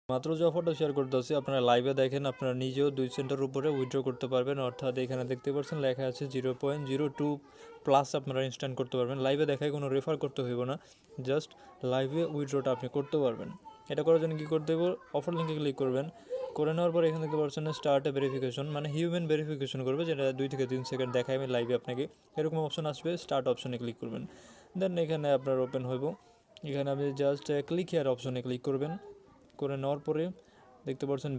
মাত্র যে অফারটা শেয়ার করতেছি আপনারা লাইভে দেখেন, আপনারা নিজেও 2 সেন্টের উপরে উইথড্র করতে পারবেন। অর্থাৎ এখানে দেখতে পাচ্ছেন লেখা আছে 0.02 প্লাস আপনারা ইনস্ট্যান্ট করতে পারবেন। লাইভে দেখায় কোনো রেফার করতে হইব না, জাস্ট লাইভে উইথড্রটা আপনি করতে পারবেন। এটা করার জন্য কী করতে হবে, অফার লিঙ্কে ক্লিক করবেন। করে নেওয়ার পর এখানে দেখতে পাচ্ছেন স্টার্ট এ ভেরিফিকেশন, মানে হিউম্যান ভেরিফিকেশন করবে, যেটা 2 থেকে 3 সেকেন্ড দেখায় আমি লাইভে আপনাকে। এরকম অপশন আসবে, স্টার্ট অপশনে ক্লিক করবেন। দেন এখানে আপনার ওপেন হইব। এখানে আপনি জাস্ট ক্লিক হেয়ার অপশনে ক্লিক করবেন। করে নেওয়ার পরে দেখতে পাচ্ছেন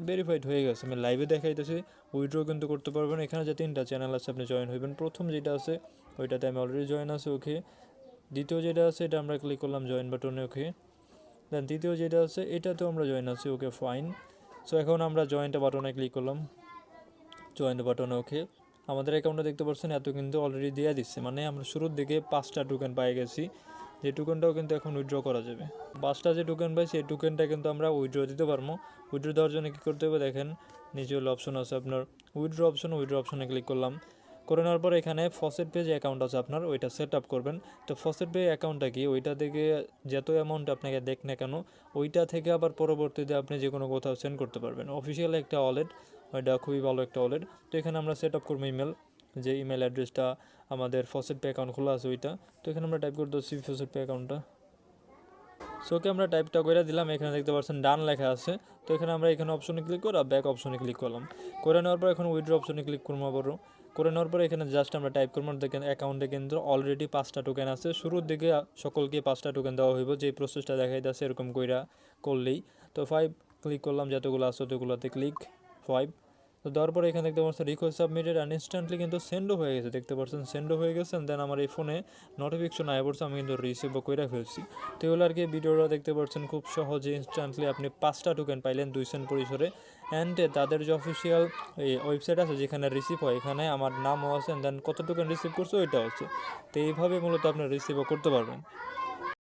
ভেরিফাইড হয়ে গেছে। আমি লাইভে দেখাইতেছি, উইথড্র কিন্তু করতে পারবেন। এখানে যে 3টা চ্যানেল আছে আপনি জয়েন হইবেন। প্রথম যেটা আছে ওইটাতে আমি অলরেডি জয়েন আছে, ওকে। দ্বিতীয় যেটা আছে এটা আমরা ক্লিক করলাম জয়েন বাটনে, ওকে। দেন তৃতীয় যেটা আছে এটাতেও আমরা জয়েন আছি, ওকে ফাইন। সো এখন আমরা জয়েন্ট বাটনে ক্লিক করলাম, জয়েন্ট বাটনে, ওকে। আমাদের অ্যাকাউন্টে দেখতে পাচ্ছেন এত কিন্তু অলরেডি দিয়ে দিচ্ছে, মানে আমরা শুরুর দিকে 5টা টোকেন পাই গেছি, যে টোকেনটাও কিন্তু এখন উইথড্র করা যাবে। 5টা যে টোকেন পাই সেই টোকেনটা কিন্তু আমরা উইথড্র দিতে পারবো। উইথড্র দেওয়ার জন্য কী করতে হবে দেখেন, নিচে হলো অপশন আছে আপনার উইথড্র অপশনে ক্লিক করলাম। করে নেওয়ার পর এখানে ফসেট পে যে অ্যাকাউন্ট আছে আপনার ওইটা সেট আপ করবেন। তো ফসেট পে অ্যাকাউন্টটা কি, ওইটা থেকে যত অ্যামাউন্ট আপনাকে দেখ না কেন ওইটা থেকে আবার পরবর্তীতে আপনি যে কোনো কোথাও সেন্ড করতে পারবেন। অফিসিয়াল একটা ওয়ালেট, ওইটা খুবই ভালো একটা ওয়ালেট। তো এখানে আমরা সেট আপ করবো ইমেল, যে ইমেল অ্যাড্রেসটা আমাদের ফসেট পে অ্যাকাউন্ট খোলা আছে ওইটা। তো এখানে আমরা টাইপ করে দিচ্ছি ফসেট পে অ্যাকাউন্টটা। সো ওকে আমরা টাইপটা করে দিলাম। এখানে দেখতে পাচ্ছেন ডান লেখা আছে। তো এখানে আমরা এখানে অপশনে ক্লিক করে ব্যাক অপশনে ক্লিক করলাম। করে নেওয়ার পর এখন উইথড্র অপশনে ক্লিক করবো আবারও। করে নেওয়ার পর এখানে জাস্ট আমরা টাইপ করবো, দেখেন অ্যাকাউন্টে কিন্তু অলরেডি 5টা টোকেন আছে। শুরুর দিকে সকলকে 5টা টোকেন দেওয়া হইব, যে প্রসেসটা দেখাইতেছে এরকম কইরা করলেই। তো 5 ক্লিক করলাম, যতগুলো আছে ততগুলোতে ক্লিক 5। তো দেওয়ার পরে এখানে দেখতে পাচ্ছেন রিকোয়েস্ট সাবমিটেড অ্যান্ড ইনস্ট্যান্টলি কিন্তু সেন্ডও হয়ে গেছে, দেখতে পাচ্ছেন সেন্ডও হয়ে গেছে। দেন আমার এই ফোনে নোটিফিকেশন আয় পড়ছে, আমি কিন্তু রিসিভও করে ফেলছি। তো এগুলো আর কি ভিডিওটা দেখতে পাচ্ছেন খুব সহজে ইনস্ট্যান্টলি আপনি 5টা টোকেন পাইলেন 2 সেন্ট পরিসরে। অ্যান্ড তাদের যে অফিসিয়াল এই ওয়েবসাইট আছে যেখানে রিসিভ হয়, এখানে আমার নামও আছে, দেন কত টোকেন রিসিভ করছে ওইটাও আছে। তো এইভাবে মূলত আপনি রিসিভও করতে পারবেন।